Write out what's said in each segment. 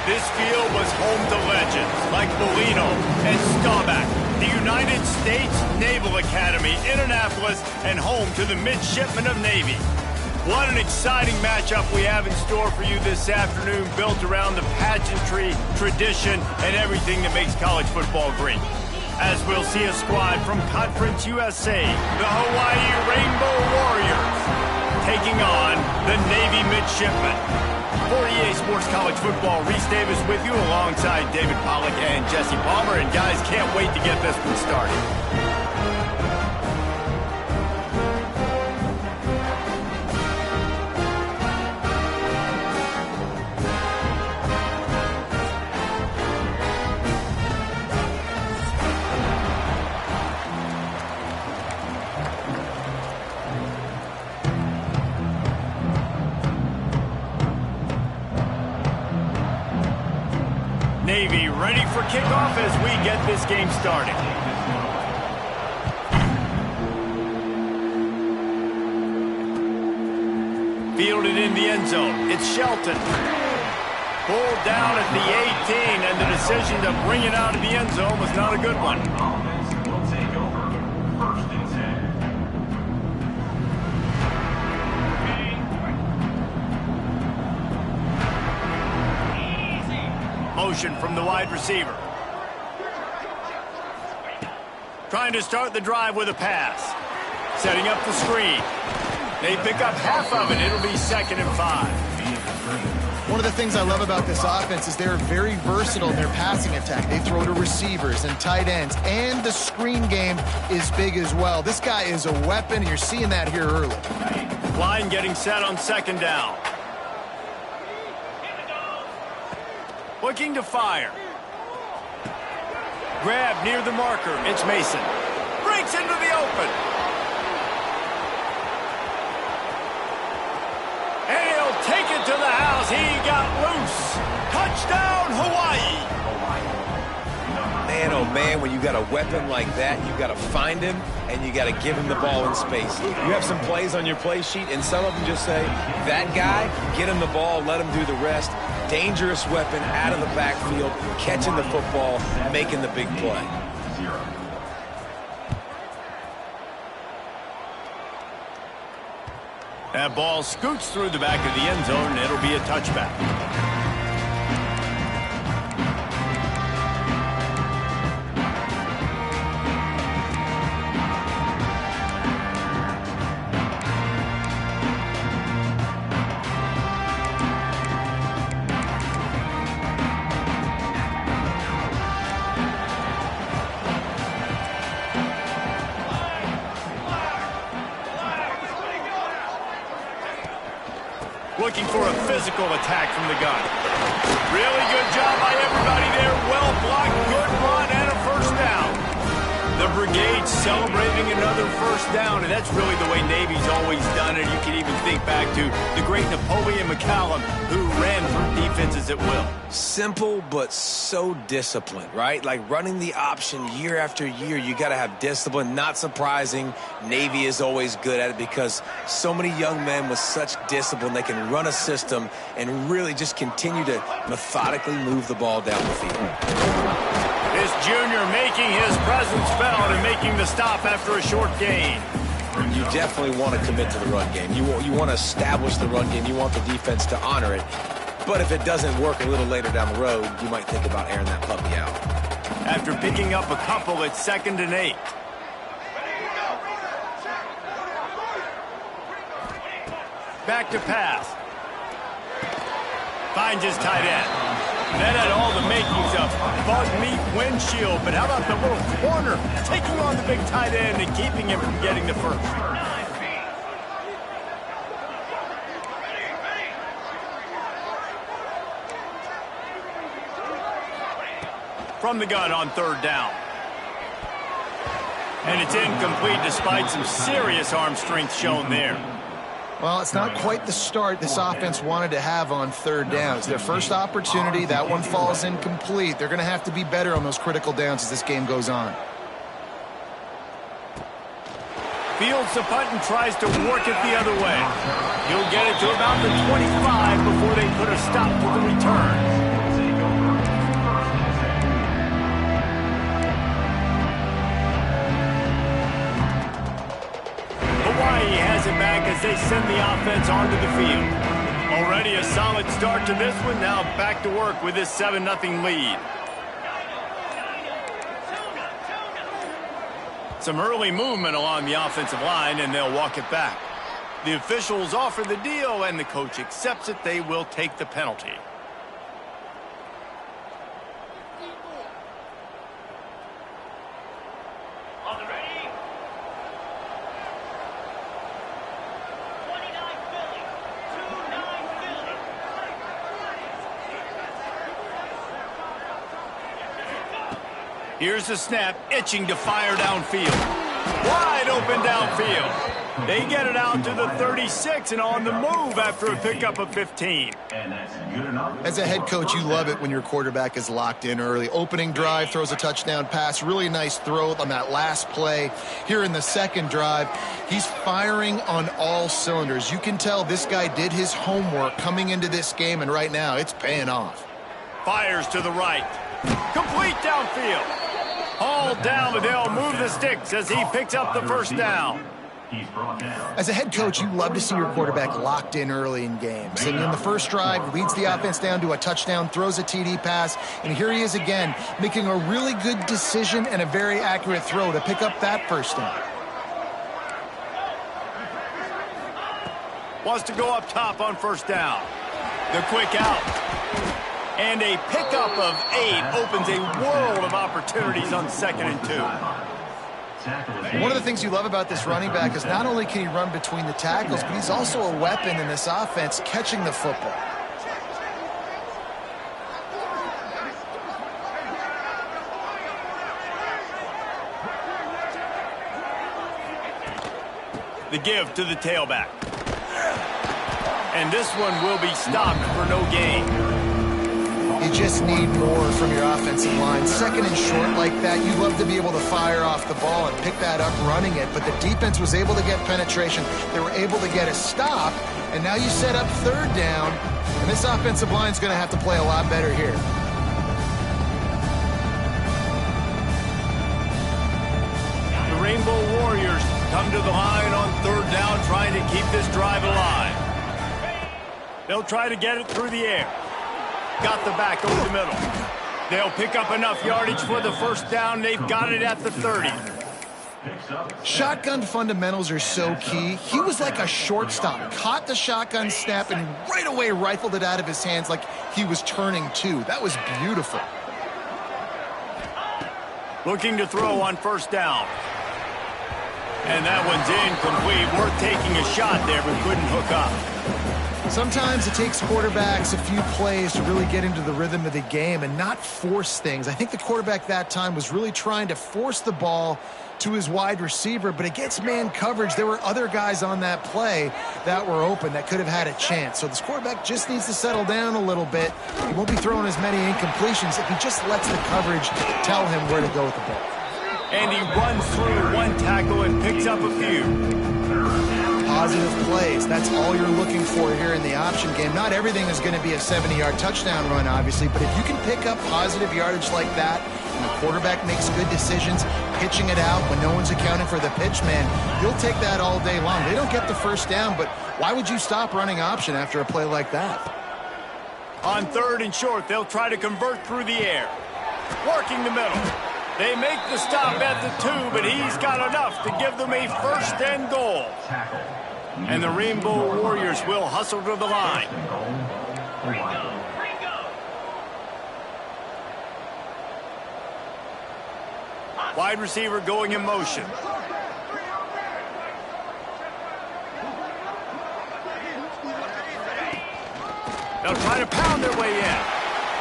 This field was home to legends like Molino and Staubach, the United States Naval Academy in Annapolis, and home to the Midshipmen of Navy. What an exciting matchup we have in store for you this afternoon, built around the pageantry, tradition, and everything that makes college football great. As we'll see a squad from Conference USA, the Hawaii Rainbow Warriors, taking on the Navy Midshipmen. For EA Sports College Football, Reese Davis with you alongside David Pollack and Jesse Palmer. And guys, can't wait to get this one started. Navy ready for kickoff as we get this game started. Fielded in the end zone. It's Shelton. Pulled down at the 18, and the decision to bring it out of the end zone was not a good one. Motion from the wide receiver. Trying to start the drive with a pass. Setting up the screen. They pick up half of it. It'll be 2nd and 5. One of the things I love about this offense is they're very versatile in their passing attack. They throw to receivers and tight ends, and the screen game is big as well. This guy is a weapon, and you're seeing that here early. Line getting set on 2nd down. Looking to fire. Grab near the marker. It's Mason. Breaks into the open. And he'll take it to the house. He got loose. Touchdown, Hawaii. Man, oh man, when you got a weapon like that, you got to find him and you got to give him the ball in space. You have some plays on your play sheet, and some of them just say, that guy, get him the ball, let him do the rest. Dangerous weapon out of the backfield, catching the football, making the big play. That ball scoots through the back of the end zone, and it'll be a touchback. Looking for a physical attack from the gun. Really good job by everybody there. Well blocked, good run, and a first down. The brigade celebrating another first down, and that's really the way Navy's always done it. You can even think back to the great Napoleon McCallum, who ran through defenses at will. Simple, but so disciplined, right? Like running the option year after year, you got to have discipline. Not surprising, Navy is always good at it because so many young men with such discipline, they can run a system and really just continue to methodically move the ball down the field. This junior making his presence felt and making the stop after a short gain. You definitely want to commit to the run game. You want to establish the run game. You want the defense to honor it. But if it doesn't work a little later down the road, you might think about airing that puppy out. After picking up a couple, it's 2nd and 8. Back to pass. Finds his tight end. That had all the makings of bug meat windshield, but how about the little corner taking on the big tight end and keeping him from getting the first? From the gun on 3rd down. And it's incomplete despite some serious arm strength shown there. Well, it's not quite the start this offense wanted to have on 3rd down. It's their first opportunity. That one falls incomplete. They're going to have to be better on those critical downs as this game goes on. Fields the punt and tries to work it the other way. He'll get it to about the 25 before they put a stop to the return. he has it back as they send the offense onto the field. Already a solid start to this one. Now back to work with this 7-0 lead. Some early movement along the offensive line, and they'll walk it back. The officials offer the deal, and the coach accepts it. They will take the penalty. Here's the snap, itching to fire downfield. Wide open downfield. They get it out to the 36 and on the move after a pickup of 15. As a head coach, you love it when your quarterback is locked in early. Opening drive, throws a touchdown pass. Really nice throw on that last play. Here in the second drive, he's firing on all cylinders. You can tell this guy did his homework coming into this game, and right now it's paying off. Fires to the right. Complete downfield. Hauled down, but they'll move the sticks as he picks up the first down. As a head coach, you love to see your quarterback locked in early in games. And in the first drive, leads the offense down to a touchdown, throws a TD pass, and here he is again, making a really good decision and a very accurate throw to pick up that first down. Wants to go up top on first down. The quick out. And a pickup of 8 opens a world of opportunities on 2nd and 2. One of the things you love about this running back is not only can he run between the tackles, but he's also a weapon in this offense catching the football. The give to the tailback. And this one will be stopped for no gain. You just need more from your offensive line. 2nd and short like that, you love to be able to fire off the ball and pick that up running it. But the defense was able to get penetration. They were able to get a stop. And now you set up 3rd down. And this offensive line is going to have to play a lot better here. The Rainbow Warriors come to the line on 3rd down, trying to keep this drive alive. They'll try to get it through the air. Got the back over the middle. They'll pick up enough yardage for the first down. They've got it at the 30. Shotgun fundamentals are so key. He was like a shortstop. Caught the shotgun snap and right away rifled it out of his hands like he was turning two. That was beautiful. Looking to throw on first down. And that one's incomplete. Worth taking a shot there, but couldn't hook up. Sometimes it takes quarterbacks a few plays to really get into the rhythm of the game and not force things. I think the quarterback that time was really trying to force the ball to his wide receiver, but against man coverage, there were other guys on that play that were open that could have had a chance. So this quarterback just needs to settle down a little bit. He won't be throwing as many incompletions if he just lets the coverage tell him where to go with the ball. And he runs through one tackle and picks up a few. Positive plays. That's all you're looking for here in the option game. Not everything is going to be a 70-yard touchdown run, obviously, but if you can pick up positive yardage like that, and the quarterback makes good decisions, pitching it out when no one's accounting for the pitch man, you'll take that all day long. They don't get the first down, but why would you stop running option after a play like that? On 3rd and short, they'll try to convert through the air. Working the middle. They make the stop at the 2, but he's got enough to give them a 1st and goal. And the Rainbow Warriors will hustle to the line. Wide receiver going in motion. They'll try to pound their way in.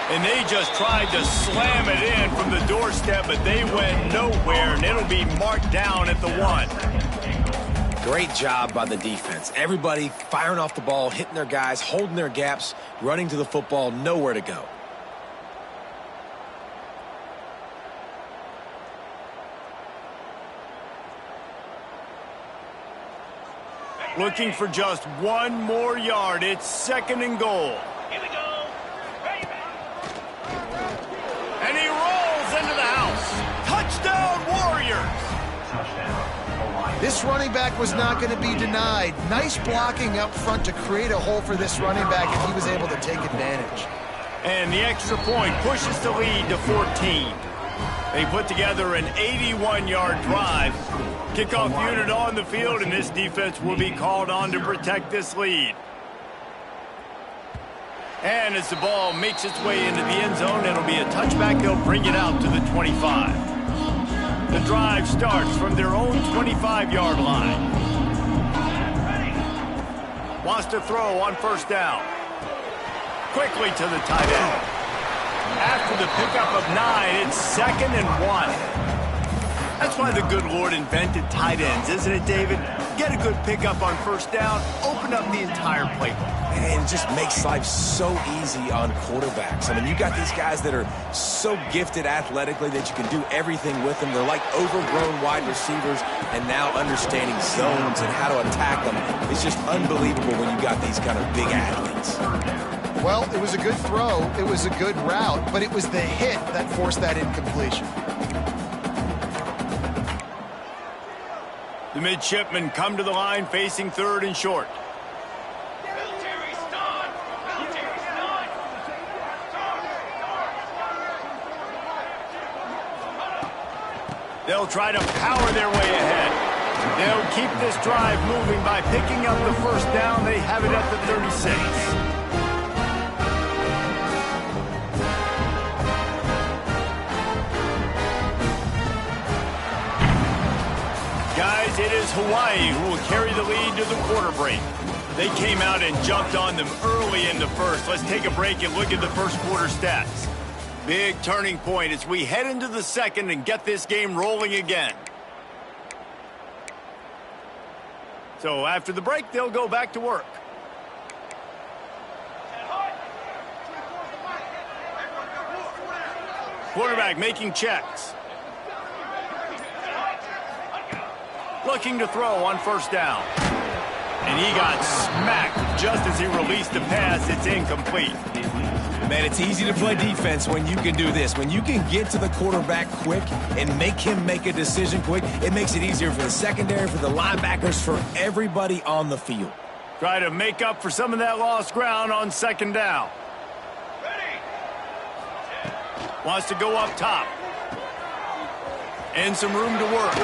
And they just tried to slam it in from the doorstep, but they went nowhere, and it'll be marked down at the 1. Great job by the defense. Everybody firing off the ball, hitting their guys, holding their gaps, running to the football, nowhere to go. Looking for just one more yard. It's 2nd and goal. Here we go. And he rolls into the house. Touchdown, Warriors. Touchdown, Hawaii. This running back was not going to be denied. Nice blocking up front to create a hole for this running back, and he was able to take advantage. And the extra point pushes the lead to 14. They put together an 81-yard drive. Kickoff unit on the field, and this defense will be called on to protect this lead. And as the ball makes its way into the end zone, it'll be a touchback. They'll bring it out to the 25. The drive starts from their own 25-yard line. Wants to throw on first down. Quickly to the tight end. After the pickup of 9, it's 2nd and 1. That's why the good Lord invented tight ends, isn't it, David? Get a good pickup on first down, open up the entire playbook. And it just makes life so easy on quarterbacks. I mean, you got these guys that are so gifted athletically that you can do everything with them. They're like overgrown wide receivers, and now understanding zones and how to attack them. It's just unbelievable when you got these kind of big athletes. Well, it was a good throw, it was a good route, but it was the hit that forced that incompletion. The midshipmen come to the line facing 3rd and short. They'll try to power their way ahead. They'll keep this drive moving by picking up the first down. They have it at the 36. Guys, it is Hawaii who will carry the lead to the quarter break. They came out and jumped on them early in the first. Let's take a break and look at the first quarter stats. Big turning point as we head into the second and get this game rolling again. So after the break, they'll go back to work. Quarterback making checks. Looking to throw on first down. And he got smacked just as he released the pass. It's incomplete. Man, it's easy to play defense when you can do this. When you can get to the quarterback quick and make him make a decision quick, it makes it easier for the secondary, for the linebackers, for everybody on the field. Try to make up for some of that lost ground on second down. Wants to go up top. And some room to work.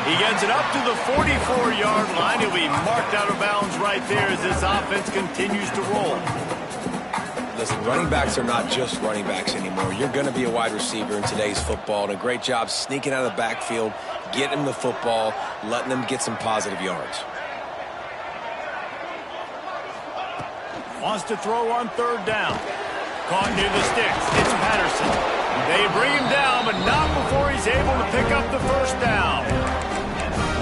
He gets it up to the 44-yard line. He'll be marked out of bounds right there as this offense continues to roll. Listen, running backs are not just running backs anymore. You're going to be a wide receiver in today's football, and a great job sneaking out of the backfield, getting them the football, letting them get some positive yards. Wants to throw on third down. Caught near the sticks. It's Patterson. They bring him down, but not before he's able to pick up the first down.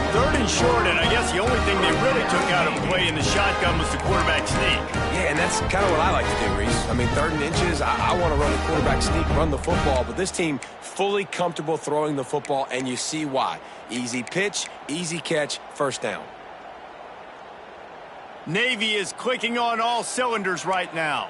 3rd and short, and I guess the only thing they really took out of play in the shotgun was the quarterback sneak. Yeah, and that's kind of what I like to do, Reese. I mean, 3rd and inches, I want to run the quarterback sneak, run the football, but this team fully comfortable throwing the football, and you see why. Easy pitch, easy catch, first down. Navy is clicking on all cylinders right now.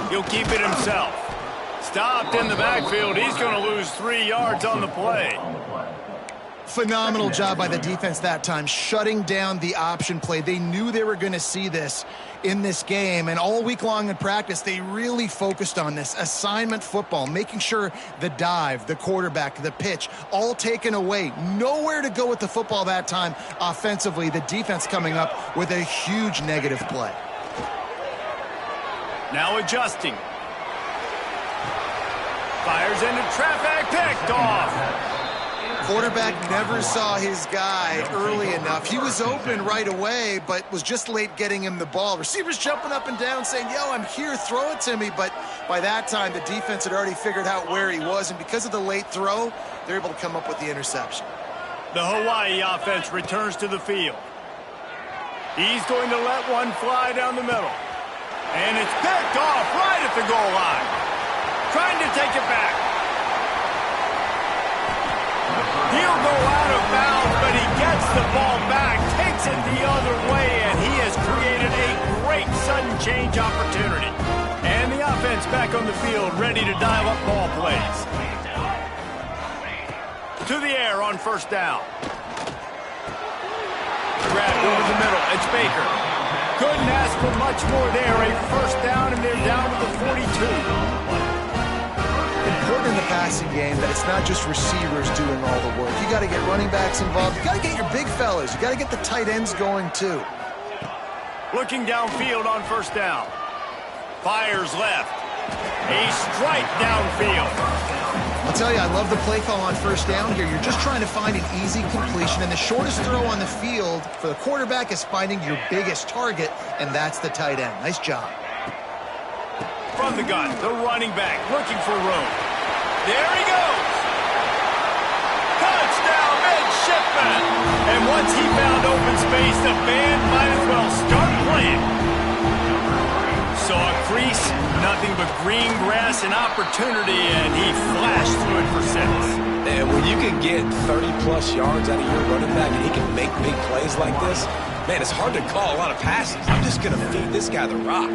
He'll keep it himself. Stopped in the backfield. He's going to lose 3 yards on the play. Phenomenal job by the defense that time, shutting down the option play. They knew they were going to see this in this game, and all week long in practice, they really focused on this assignment football, making sure the dive, the quarterback, the pitch, all taken away. Nowhere to go with the football that time offensively. The defense coming up with a huge negative play. Now adjusting. Fires into traffic, picked off. Quarterback never saw his guy early enough. He was open right away, but was just late getting him the ball. Receivers jumping up and down saying, yo, I'm here, throw it to me. But by that time, the defense had already figured out where he was, and because of the late throw, they're able to come up with the interception. The Hawaii offense returns to the field. He's going to let one fly down the middle. And it's picked off right at the goal line. Trying to take it back. He'll go out of bounds, but he gets the ball back, takes it the other way, and sudden change opportunity. And the offense back on the field, ready to dial up ball plays. To the air on first down. Grabbed over the middle. It's Baker. Couldn't ask for much more there. A first down, and they're down to the 42. Important in the passing game that it's not just receivers doing all the work. You got to get running backs involved. You got to get your big fellas. You got to get the tight ends going too. Looking downfield on first down. Fires left. A strike downfield. I'll tell you, I love the play call on first down here. You're just trying to find an easy completion, and the shortest throw on the field for the quarterback is finding your biggest target, and that's the tight end. Nice job. From the gun, the running back looking for room. There he goes. Touchdown, midshipman. And once he found open space, the band might as well start playing. Saw a crease, nothing but green grass and opportunity, and he flashed through it for 6. And when you can get 30-plus yards out of your running back and he can make big plays like this, man, it's hard to call a lot of passes. I'm just going to feed this guy the rock.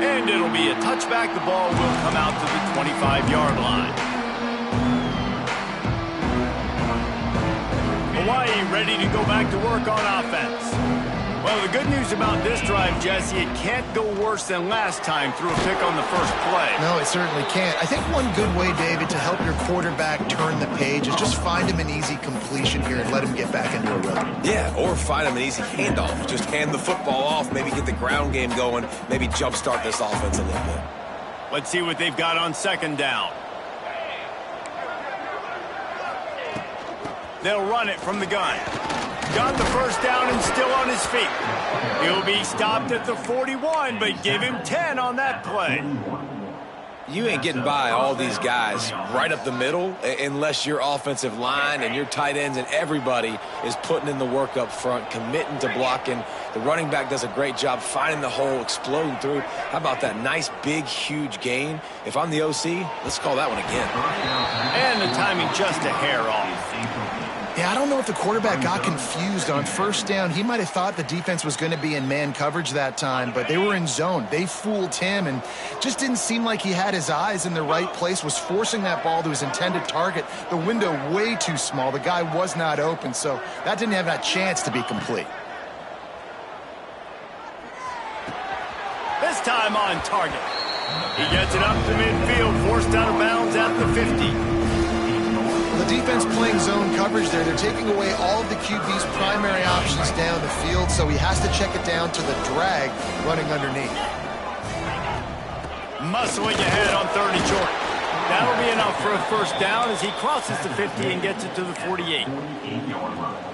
And it'll be a touchback. The ball will come out to the 25-yard line. Hawaii ready to go back to work on offense. Well, the good news about this drive, Jesse, it can't go worse than last time through a pick on the first play. No, it certainly can't. I think one good way, David, to help your quarterback turn the page is just find him an easy completion here and let him get back into a rhythm. Yeah, or find him an easy handoff. Just hand the football off, maybe get the ground game going, maybe jumpstart this offense a little bit. Let's see what they've got on second down. They'll run it from the gun. Got the first down and still on his feet. He'll be stopped at the 41, but give him 10 on that play. You ain't getting by all these guys right up the middle unless your offensive line and your tight ends and everybody is putting in the work up front, committing to blocking. The running back does a great job finding the hole, exploding through. How about that nice, big, huge gain? If I'm the OC, let's call that one again. And the timing just a hair off. Yeah, I don't know if the quarterback got confused on first down. He might have thought the defense was going to be in man coverage that time, but they were in zone. They fooled him and just didn't seem like he had his eyes in the right place, was forcing that ball to his intended target. The window way too small. The guy was not open, so that didn't have that chance to be complete. This time on target. He gets it up to midfield, forced out of bounds at the 50. The defense playing zone coverage there. They're taking away all of the QB's primary options down the field, so he has to check it down to the drag running underneath. Muscling ahead on 3rd and short. That'll be enough for a first down as he crosses the 50 and gets it to the 48.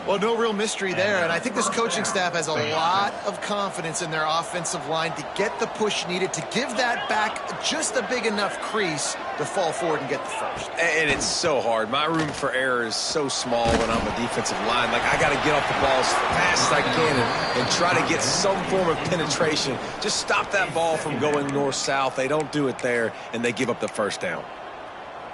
Well, no real mystery there, and I think this coaching staff has a lot of confidence in their offensive line to get the push needed to give that back just a big enough crease to fall forward and get the first. And it's so hard. My room for error is so small when I'm a defensive line. Like, I got to get off the ball as fast as I can and try to get some form of penetration. Just stop that ball from going north-south. They don't do it there, and they give up the first down.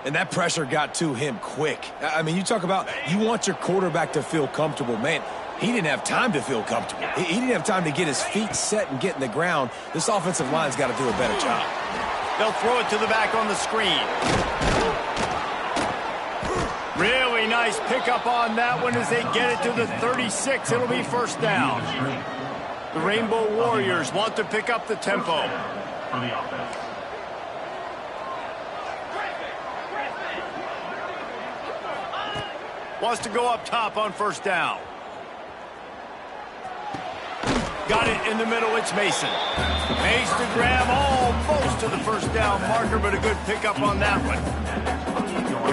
And that pressure got to him quick. I mean, you talk about you want your quarterback to feel comfortable. Man, he didn't have time to feel comfortable. He didn't have time to get his feet set and get in the ground. This offensive line's got to do a better job. They'll throw it to the back on the screen. Really nice pickup on that one as they get it to the 36. It'll be first down. The Rainbow Warriors want to pick up the tempo. For the offense. Wants to go up top on first down. Got it in the middle. It's Mason. Makes the grab almost to the first down marker, but a good pickup on that one.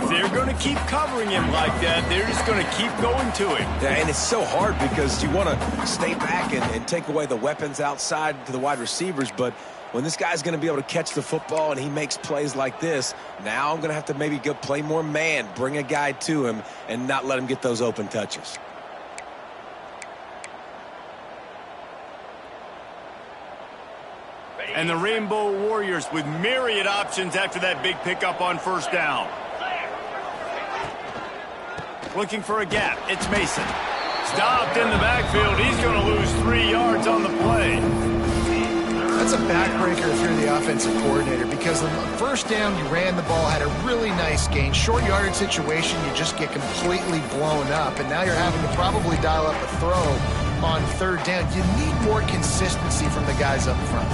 If they're going to keep covering him like that, they're just going to keep going to him. Yeah, and it's so hard because you want to stay back and take away the weapons outside to the wide receivers, but when this guy's going to be able to catch the football and he makes plays like this, now I'm going to have to maybe go play more man, bring a guy to him, and not let him get those open touches. And the Rainbow Warriors with myriad options after that big pickup on first down. Looking for a gap. It's Mason. Stopped in the backfield. He's going to lose 3 yards on the play. That's a backbreaker if you're the offensive coordinator, because the first down you ran the ball, had a really nice gain. Short yardage situation, you just get completely blown up, and now you're having to probably dial up a throw on third down. You need more consistency from the guys up front.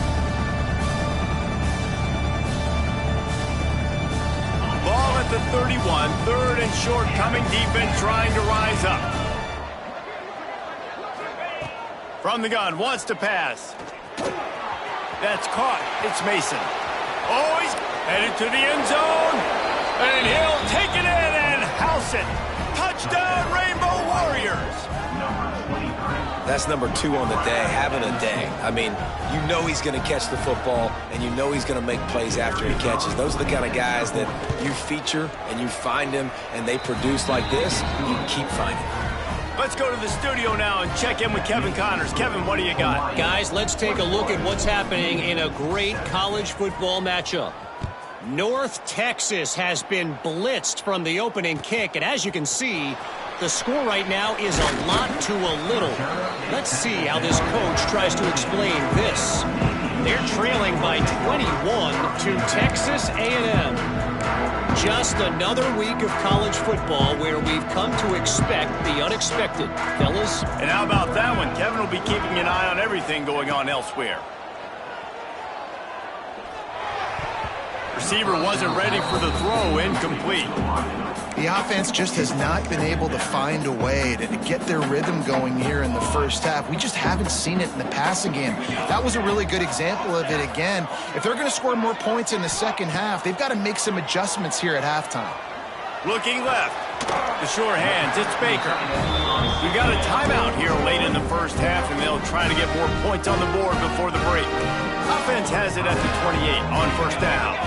Ball at the 31, third and short, coming defense trying to rise up. From the gun, wants to pass. That's caught. It's Mason. Oh, he's headed to the end zone. And he'll take it in and house it. Touchdown, Rainbow Warriors. That's number 2 on the day, having a day. I mean, you know he's going to catch the football, and you know he's going to make plays after he catches. Those are the kind of guys that you feature, and you find them, and they produce like this, you keep finding them. Let's go to the studio now and check in with Kevin Connors. Kevin, what do you got? Guys, let's take a look at what's happening in a great college football matchup. North Texas has been blitzed from the opening kick, and as you can see, the score right now is a lot to a little. Let's see how this coach tries to explain this. They're trailing by 21 to Texas A&M. Just another week of college football where we've come to expect the unexpected, fellas. And how about that one? Kevin will be keeping an eye on everything going on elsewhere. Receiver wasn't ready for the throw, incomplete. The offense just has not been able to find a way to get their rhythm going here in the first half. We just haven't seen it in the passing game. That was a really good example of it again. If they're going to score more points in the second half, they've got to make some adjustments here at halftime. Looking left. The sure hands. It's Baker. We got a timeout here late in the first half, and they'll try to get more points on the board before the break. Offense has it at the 28 on first down.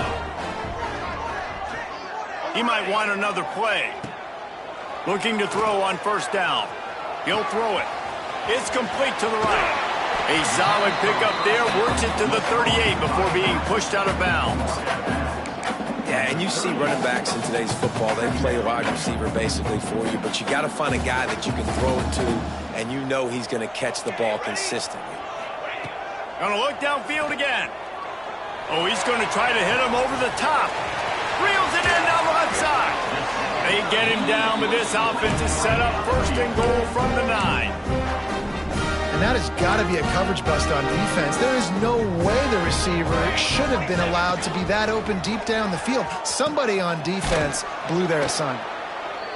He might want another play. Looking to throw on first down. He'll throw it. It's complete to the right. A solid pickup there. Works it to the 38 before being pushed out of bounds. Yeah, and you see running backs in today's football, they play wide receiver basically for you, but you got to find a guy that you can throw it to, and you know he's going to catch the ball consistently. Going to look downfield again. Oh, he's going to try to hit him over the top. Reels it in down the left side. They get him down, but this offense is set up first and goal from the 9. And that has got to be a coverage bust on defense. There is no way the receiver should have been allowed to be that open deep down the field. Somebody on defense blew their assignment.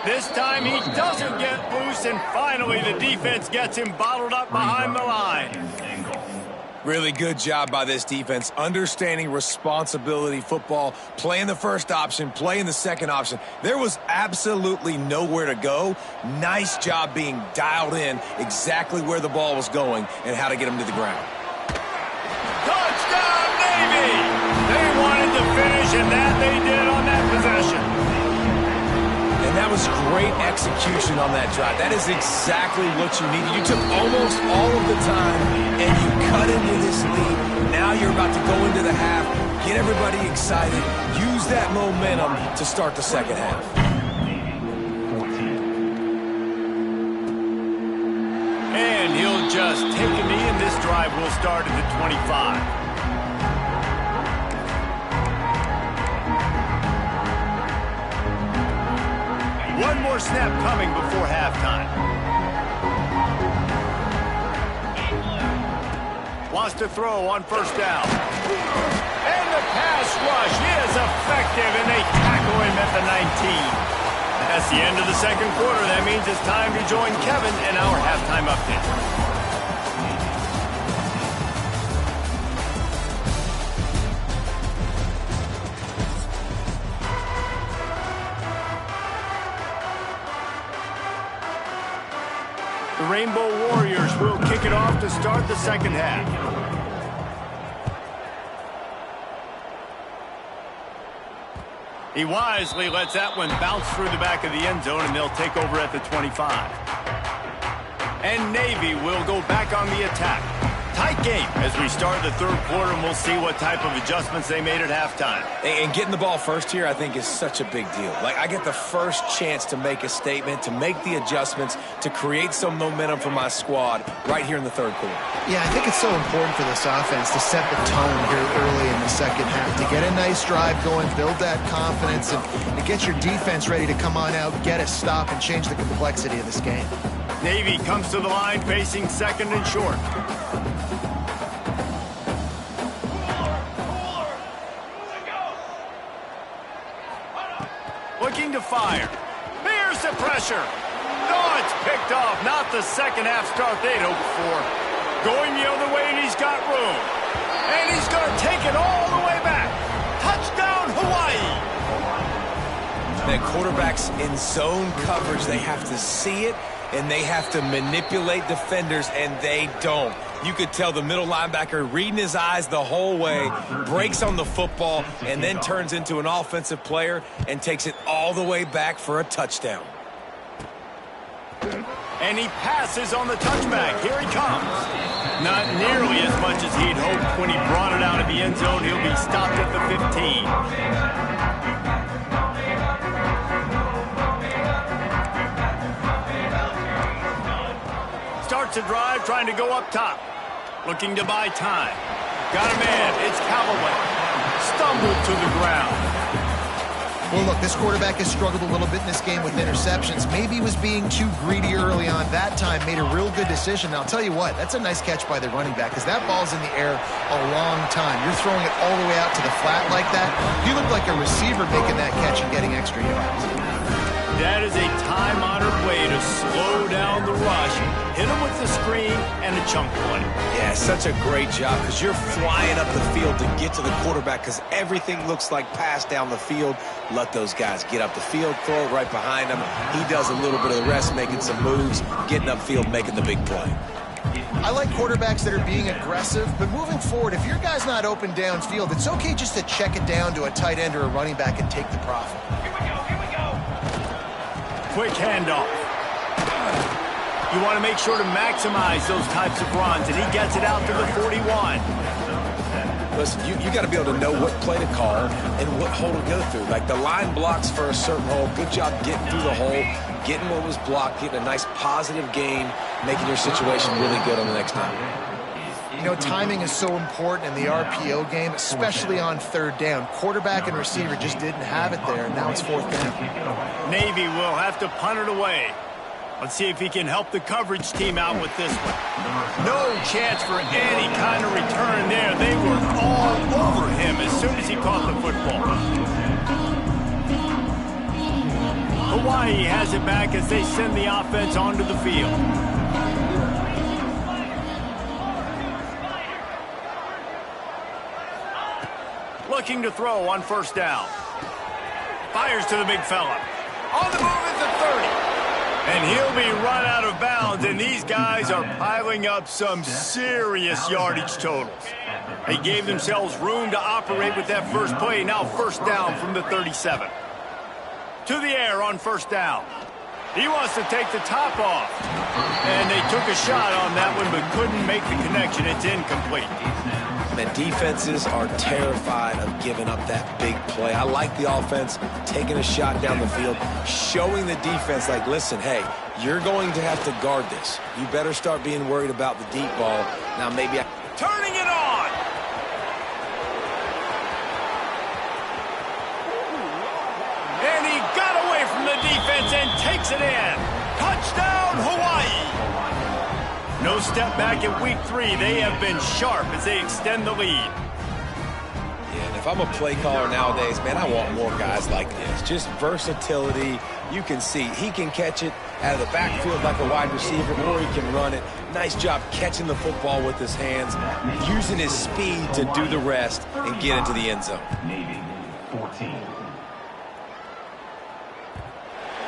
This time he doesn't get loose, and finally the defense gets him bottled up behind the line. Really good job by this defense, understanding responsibility football, playing the first option, playing the second option. There was absolutely nowhere to go. Nice job being dialed in exactly where the ball was going and how to get him to the ground. Touchdown, Navy! They wanted to finish, and that they did on that possession. And that was great execution on that drive. That is exactly what you needed. You took almost all of the time, and you cut into this lead. Now you're about to go into the half, get everybody excited, use that momentum to start the second half. And he'll just take a knee, and this drive will start at the 25. One more snap coming before halftime. Wants to throw on first down. And the pass rush is effective, and they tackle him at the 19. That's the end of the second quarter. That means it's time to join Kevin in our halftime update. The Rainbow Warriors will kick it off to start the second half. He wisely lets that one bounce through the back of the end zone, and they'll take over at the 25. And Navy will go back on the attack. Tight game as we start the third quarter, and we'll see what type of adjustments they made at halftime. And getting the ball first here, I think, is such a big deal. Like, I get the first chance to make a statement, to make the adjustments, to create some momentum for my squad right here in the third quarter. Yeah, I think it's so important for this offense to set the tone here early in the second half, to get a nice drive going, build that confidence, and to get your defense ready to come on out, get a stop, and change the complexity of this game. Navy comes to the line facing second and short. Looking to fire. Here's the pressure. No, it's picked off. Not the second half start they'd hoped for. Going the other way, and he's got room. And he's going to take it all the way back. Touchdown, Hawaii. The quarterbacks in zone coverage, they have to see it, and they have to manipulate defenders, and they don't. You could tell the middle linebacker reading his eyes the whole way, breaks on the football, and then turns into an offensive player and takes it all the way back for a touchdown. And he passes on the touchback. Here he comes. Not nearly as much as he'd hoped when he brought it out of the end zone. He'll be stopped at the 15. Starts a drive trying to go up top. Looking to buy time. Got a man. It's Callaway. Stumbled to the ground. Well, look, this quarterback has struggled a little bit in this game with interceptions. Maybe he was being too greedy early on. That time made a real good decision. Now, I'll tell you what, that's a nice catch by the running back because that ball's in the air a long time. You're throwing it all the way out to the flat like that. You look like a receiver making that catch and getting extra yards. That is a time-honored way to slow down the rush, hit him with the screen, and a chunk play. Yeah, such a great job because you're flying up the field to get to the quarterback because everything looks like pass down the field. Let those guys get up the field, throw it right behind him. He does a little bit of the rest, making some moves, getting upfield, making the big play. I like quarterbacks that are being aggressive, but moving forward, if your guy's not open downfield, it's okay just to check it down to a tight end or a running back and take the profit. Quick handoff. You want to make sure to maximize those types of runs, and he gets it out to the 41. Listen, you got to be able to know what play to call and what hole to go through. Like the line blocks for a certain hole. Good job getting through the hole, getting what was blocked, getting a nice positive gain, making your situation really good on the next time. You know, timing is so important in the RPO game, especially on third down. Quarterback and receiver just didn't have it there, and now it's fourth down. Navy will have to punt it away. Let's see if he can help the coverage team out with this one. No chance for any kind of return there. They were all over him as soon as he caught the football. Hawaii has it back as they send the offense onto the field. Looking to throw on first down. Fires to the big fella. On the move at the 30. And he'll be run out of bounds, and these guys are piling up some serious yardage totals. They gave themselves room to operate with that first play. Now first down from the 37. To the air on first down. He wants to take the top off. And they took a shot on that one, but couldn't make the connection. It's incomplete. The defenses are terrified of giving up that big play. I like the offense taking a shot down the field, showing the defense like, listen, hey, you're going to have to guard this. You better start being worried about the deep ball. Now maybe turning it on. And he got away from the defense and takes it in. Touchdown, Hawaii. No step back in week 3. They have been sharp as they extend the lead. Yeah, and if I'm a play caller nowadays, man, I want more guys like this. Just versatility. You can see he can catch it out of the backfield like a wide receiver, or he can run it. Nice job catching the football with his hands, using his speed to do the rest and get into the end zone. Navy 14.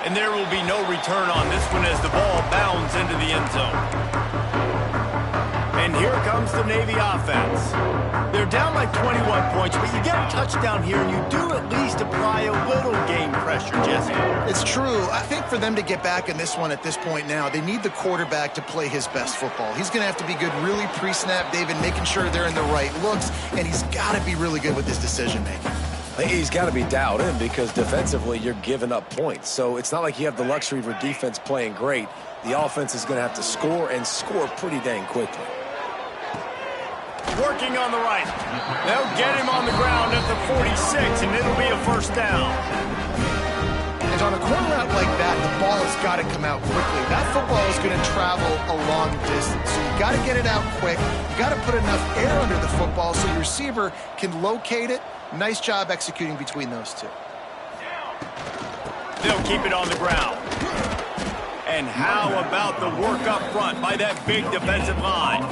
And there will be no return on this one as the ball bounds into the end zone. And here comes the Navy offense. They're down by 21 points, but you get a touchdown here, and you do at least apply a little game pressure, Jesse. It's true. I think for them to get back in this one at this point now, they need the quarterback to play his best football. He's going to have to be good really pre-snap, David, making sure they're in the right looks, and he's got to be really good with his decision-making. He's got to be dialed in because defensively you're giving up points. So it's not like you have the luxury of your defense playing great. The offense is going to have to score and score pretty dang quickly. Working on the right. They'll get him on the ground at the 46, and it'll be a first down. And on a corner route like that, the ball has got to come out quickly. That football is going to travel a long distance, so you got to get it out quick. You got to put enough air under the football so your receiver can locate it. Nice job executing between those two. They'll keep it on the ground. And how about the work up front by that big defensive line?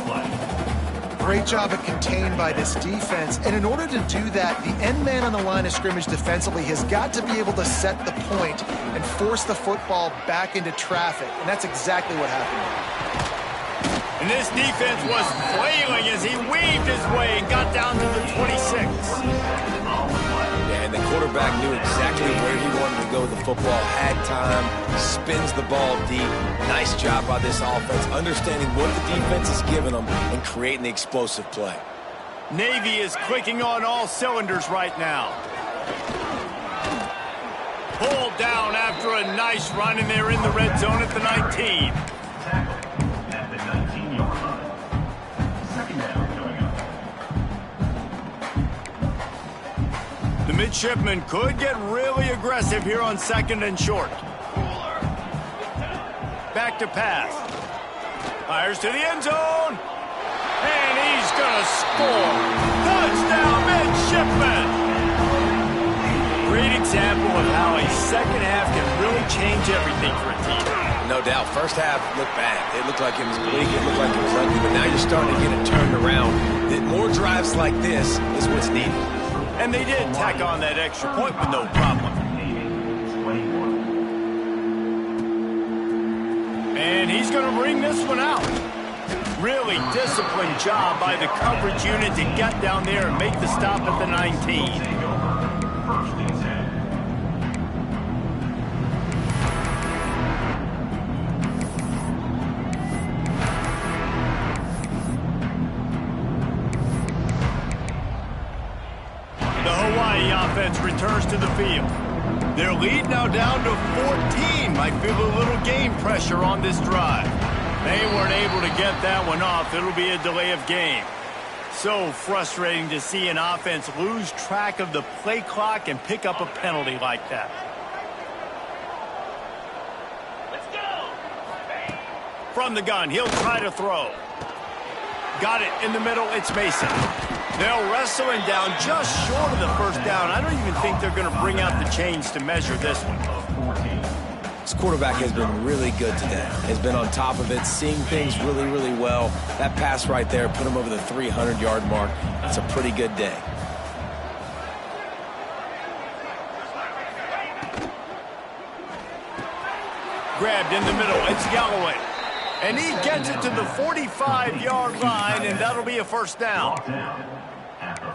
Great job of contained by this defense. And in order to do that, the end man on the line of scrimmage defensively has got to be able to set the point and force the football back into traffic. And that's exactly what happened. And this defense was flailing as he weaved his way and got down to the 26. Yeah, and the quarterback knew exactly where he wanted to go with the football, had time, spins the ball deep. Nice job by this offense, understanding what the defense is giving them and creating the explosive play. Navy is clicking on all cylinders right now. Pulled down after a nice run, and they're in the red zone at the 19. At the 19-yard line. Second down coming up. The midshipmen could get really aggressive here on second and short. Back to pass. Fires to the end zone. And he's going to score. Touchdown, midshipmen. Great example of how a second half can really change everything for a team. No doubt. First half looked bad. It looked like it was bleak. It looked like it was ugly. But now you're starting to get it turned around. That more drives like this is what's needed. And they did tack on that extra point with no problem. And he's going to bring this one out. Really disciplined job by the coverage unit to get down there and make the stop at the 19. Offense returns to the field. Their lead now down to 14. Might feel a little game pressure on this drive. They weren't able to get that one off. It'll be a delay of game. So frustrating to see an offense lose track of the play clock and pick up a penalty like that. Let's go. From the gun, he'll try to throw. Got it in the middle. It's Mason. They'll wrestle him down just short of the first down. I don't even think they're going to bring out the chains to measure this one. This quarterback has been really good today. Has been on top of it, seeing things really, really well. That pass right there put him over the 300-yard mark. It's a pretty good day. Grabbed in the middle. It's Galloway. And he gets it to the 45-yard line, and that'll be a first down.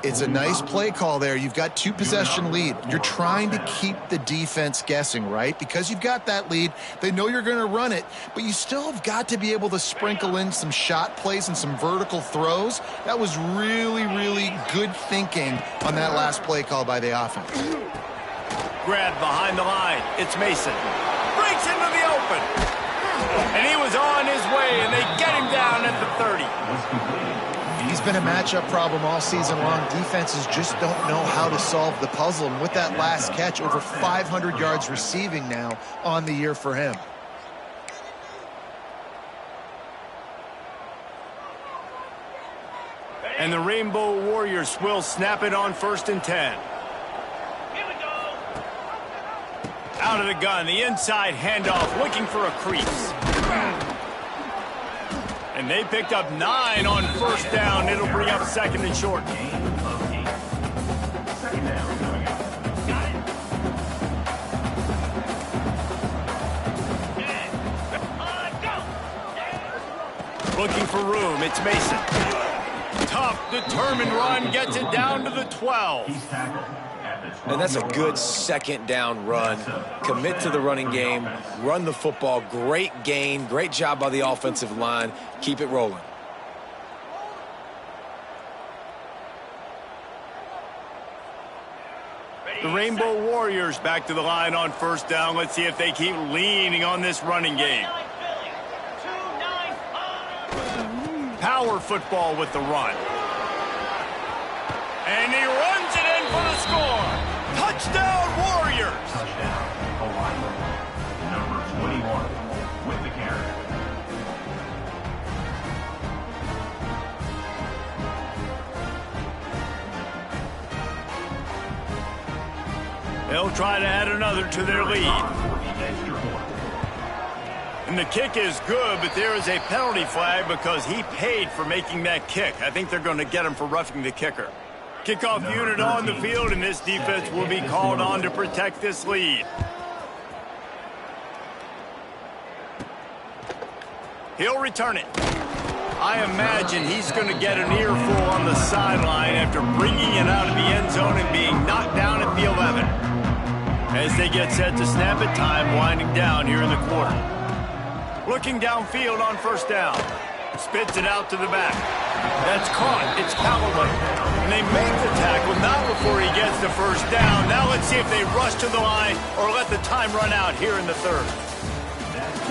It's a nice play call there. You've got two-possession lead. You're trying to keep the defense guessing, right? Because you've got that lead, they know you're going to run it, but you still have got to be able to sprinkle in some shot plays and some vertical throws. That was really, really good thinking on that last play call by the offense. Grabbed behind the line. It's Mason. Breaks into the open. And he was on his way, and they get him down at the 30. He's been a matchup problem all season long. Defenses just don't know how to solve the puzzle. And with that last catch, over 500 yards receiving now on the year for him. And the Rainbow Warriors will snap it on 1st and 10. Out of the gun, the inside handoff, looking for a crease. And they picked up 9 on 1st down. It'll bring up 2nd and short. Looking for for room. It's Mason. Tough, determined run gets it down to the 12. He's tackled at the 12. And that's a good second down run. Commit to the running game. Run the football. Great gain. Great job by the offensive line. Keep it rolling. The Rainbow Warriors back to the line on first down. Let's see if they keep leaning on this running game. Power football with the run. And he runs it in for the score. Touchdown, Warriors. Touchdown, Hawaii. Number 21 with the carry. They'll try to add another to their lead. Extra point. And the kick is good, but there is a penalty flag because he paid for making that kick. I think they're going to get him for roughing the kicker. Kickoff unit on the field, and this defense will be called on to protect this lead. He'll return it. I imagine he's going to get an earful on the sideline after bringing it out of the end zone and being knocked down at the 11. As they get set to snap it, time winding down here in the quarter. Looking downfield on first down. Spits it out to the back. That's caught. It's Callaway. And they make the tackle, not before he gets the first down. Now let's see if they rush to the line or let the time run out here in the third.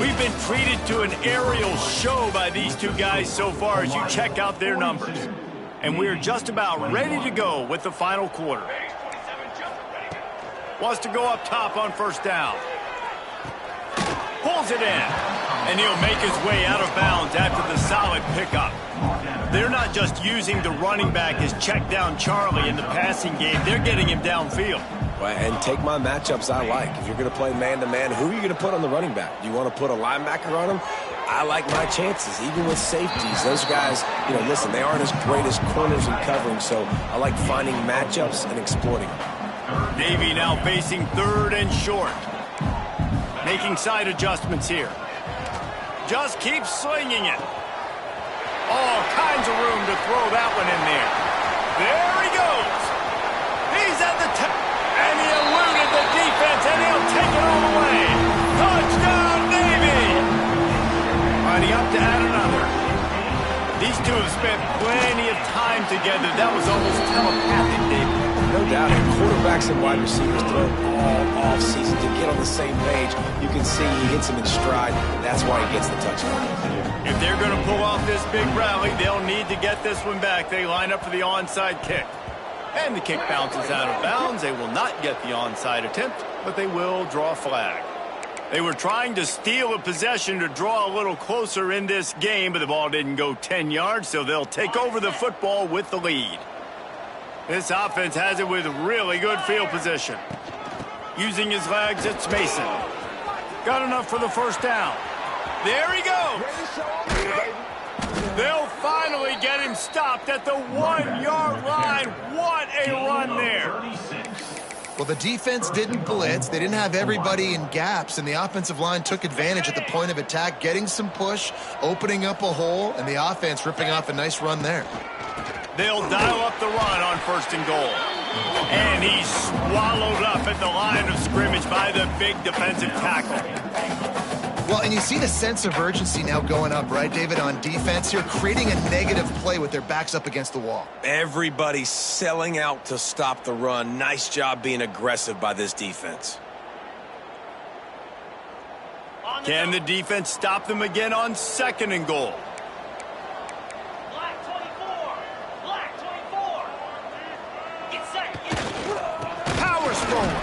We've been treated to an aerial show by these two guys so far as you check out their numbers. And we're just about ready to go with the final quarter. Wants to go up top on first down. Pulls it in. And he'll make his way out of bounds after the solid pickup. They're not just using the running back as check down Charlie in the passing game. They're getting him downfield. And take my matchups I like. If you're going to play man-to-man, who are you going to put on the running back? Do you want to put a linebacker on him? I like my chances, even with safeties. Those guys, listen, they aren't as great as corners and covering, so I like finding matchups and exploiting them. Navy now facing third and short. Making side adjustments here. Just keeps slinging it. All kinds of room to throw that one in there. There he goes. He's at the top. And he eluded the defense, and he'll take it all the way. Touchdown, Navy! Lining up to add another. These two have spent plenty of time together. That was almost telepathic, David. No doubt. And quarterbacks and wide receivers throw all offseason to get on the same page. You can see he hits him in stride. That's why he gets the touchdown. If they're going to pull off this big rally, they'll need to get this one back. They line up for the onside kick. And the kick bounces out of bounds. They will not get the onside attempt, but they will draw a flag. They were trying to steal a possession to draw a little closer in this game, but the ball didn't go 10 yards, so they'll take over the football with the lead. This offense has it with really good field position. Using his legs, it's Mason. Got enough for the first down. There he goes. They'll finally get him stopped at the 1-yard line. What a run there. Well, the defense didn't blitz. They didn't have everybody in gaps, and the offensive line took advantage at the point of attack, getting some push, opening up a hole, and the offense ripping off a nice run there. They'll dial up the run on first and goal. And he's swallowed up at the line of scrimmage by the big defensive tackle. Well, and you see the sense of urgency now going up, right, David, on defense here, creating a negative play with their backs up against the wall. Everybody's selling out to stop the run. Nice job being aggressive by this defense. Can the defense stop them again on second and goal? Black 24. Black 24. Get set. Powers forward.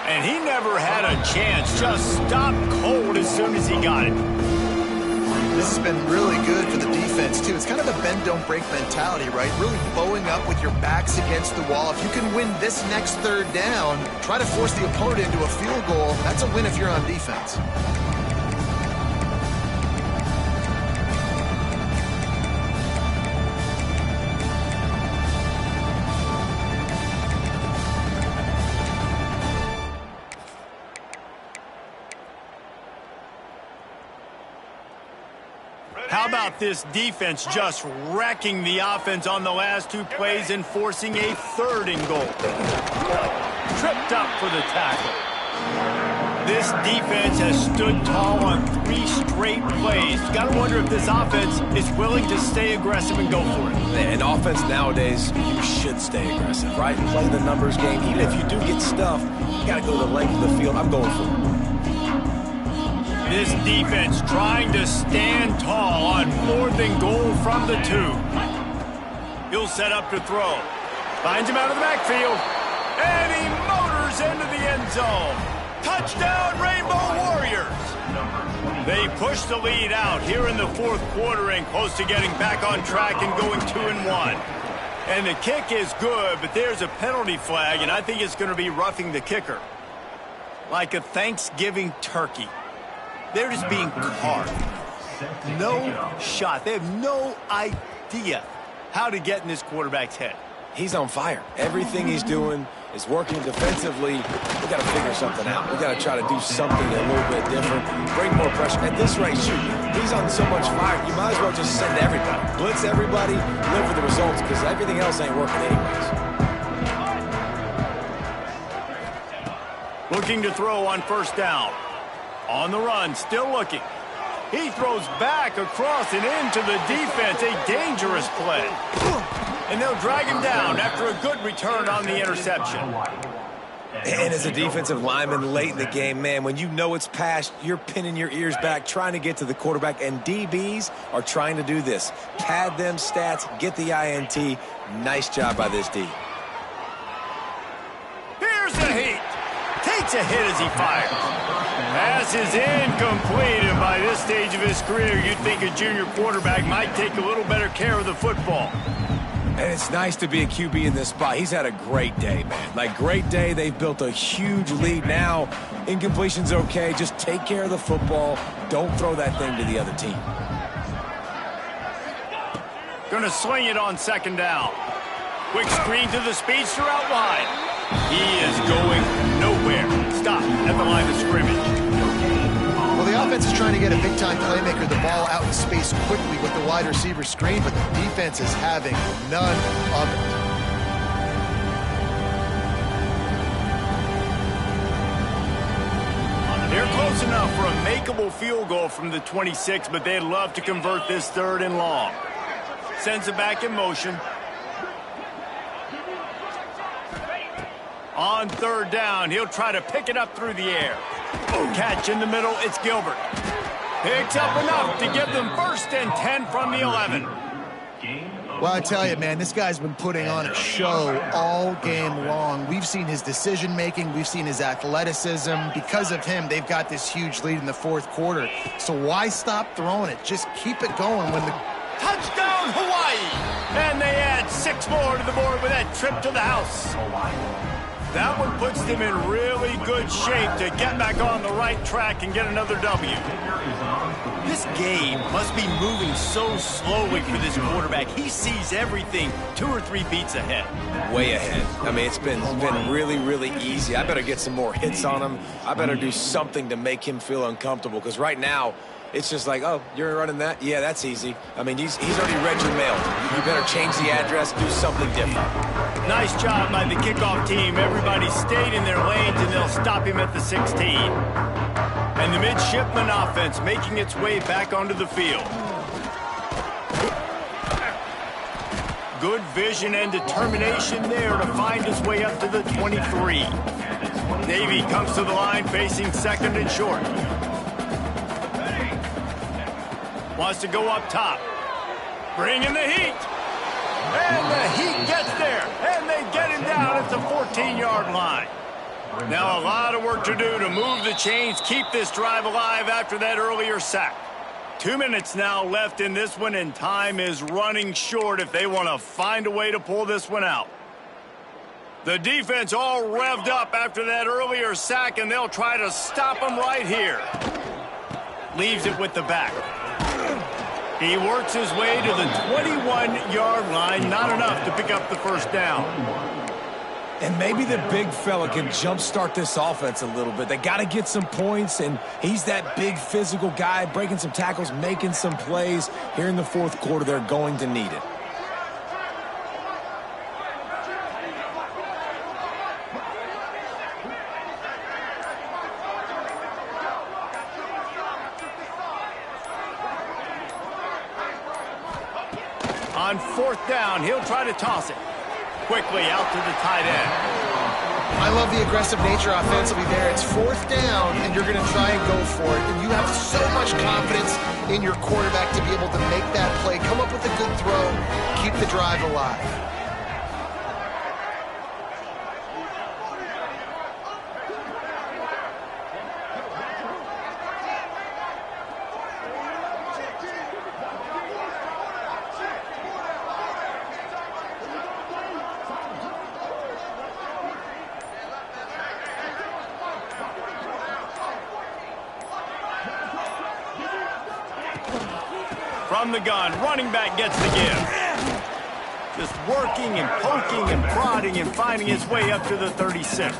And he never had a chance. Just stopped cold as soon as he got it. This has been really good for the defense, too. It's kind of a bend-don't-break mentality, right? Really bowing up with your backs against the wall. If you can win this next third down, try to force the opponent into a field goal. That's a win if you're on defense. How about this defense just wrecking the offense on the last 2 plays and forcing a 3rd and goal? Tripped up for the tackle. This defense has stood tall on 3 straight plays. Got to wonder if this offense is willing to stay aggressive and go for it. In offense nowadays, you should stay aggressive, right? Play the numbers game. Even if you do get stuffed, you got to go the length of the field. I'm going for it. This defense trying to stand tall on 4th and goal from the 2. He'll set up to throw. Finds him out of the backfield. And he motors into the end zone. Touchdown, Rainbow Warriors! They push the lead out here in the 4th quarter and close to getting back on track and going 2-1. And the kick is good, but there's a penalty flag, and I think it's going to be roughing the kicker. Like a Thanksgiving turkey. They're just being carved. No shot. They have no idea how to get in this quarterback's head. He's on fire. Everything he's doing is working defensively. We got to figure something out. We got to try to do something a little bit different. Bring more pressure. At this rate, shoot, he's on so much fire, you might as well just send everybody. Blitz everybody, live with the results, because everything else ain't working anyways. Looking to throw on 1st down. On the run, still looking. He throws back across and into the defense. A dangerous play. And they'll drag him down after a good return on the interception. And as a defensive lineman late in the game, man, when you know it's past, you're pinning your ears back, trying to get to the quarterback, and DBs are trying to do this. Pad them stats, get the INT. Nice job by this D. Here's the heat. Takes a hit as he fires. Pass is incomplete, and by this stage of his career, you'd think a junior quarterback might take a little better care of the football. And it's nice to be a QB in this spot. He's had a great day, man. Like, great day. They've built a huge lead now. Incompletion's okay. Just take care of the football. Don't throw that thing to the other team. Going to swing it on 2nd down. Quick screen to the speedster out wide. He is going nowhere. Stop at the line of scrimmage. Well, the offense is trying to get a big-time playmaker the ball out in space quickly with the wide receiver screen, but the defense is having none of it. They're close enough for a makeable field goal from the 26, but they'd love to convert this 3rd and long. Sends it back in motion. On 3rd down, he'll try to pick it up through the air. Catch in the middle, it's Gilbert. Picks up enough to give them 1st and 10 from the 11. Well, I tell you, man, this guy's been putting on a show all game long. We've seen his decision-making. We've seen his athleticism. Because of him, they've got this huge lead in the 4th quarter. So why stop throwing it? Just keep it going when the... Touchdown, Hawaii! And they add 6 more to the board with that trip to the house. That one puts them in really good shape to get back on the right track and get another W. This game must be moving so slowly for this quarterback. He sees everything 2 or 3 beats ahead. Way ahead. I mean, it's been really, really easy. I better get some more hits on him. I better do something to make him feel uncomfortable, because right now, it's just like, oh, you're running that? Yeah, that's easy. I mean, he's already read your mail. You better change the address, do something different. Nice job by the kickoff team. Everybody stayed in their lanes, and they'll stop him at the 16. And the midshipman offense making its way back onto the field. Good vision and determination there to find his way up to the 23. Navy comes to the line facing 2nd and short. Wants to go up top. Bring in the heat. And the heat gets there. And they get him down at the 14-yard line. Now a lot of work to do to move the chains, keep this drive alive after that earlier sack. 2 minutes now left in this one, and time is running short if they want to find a way to pull this one out. The defense all revved up after that earlier sack, and they'll try to stop him right here. Leaves it with the back. He works his way to the 21-yard line. Not enough to pick up the 1st down. And maybe the big fella can jumpstart this offense a little bit. They got to get some points, and he's that big physical guy, breaking some tackles, making some plays. Here in the fourth quarter, they're going to need it. On fourth down, he'll try to toss it. Quickly out to the tight end. I love the aggressive nature offensively there. It's fourth down, and you're going to try and go for it. And you have so much confidence in your quarterback to be able to make that play, come up with a good throw, keep the drive alive. From the gun, running back gets the give. Just working and poking and prodding and finding his way up to the 36.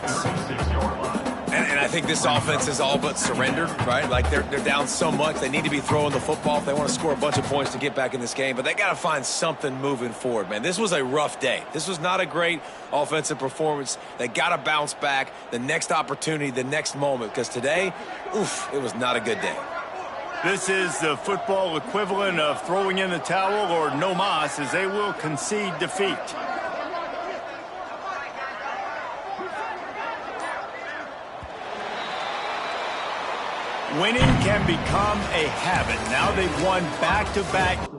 And I think this offense is all but surrendered, right? Like they're down so much. They need to be throwing the football if they want to score a bunch of points to get back in this game. But they got to find something moving forward, man. This was a rough day. This was not a great offensive performance. They got to bounce back the next opportunity, the next moment. Because today, oof, it was not a good day. This is the football equivalent of throwing in the towel or no mas, as they will concede defeat. Winning can become a habit. Now they've won back-to-back.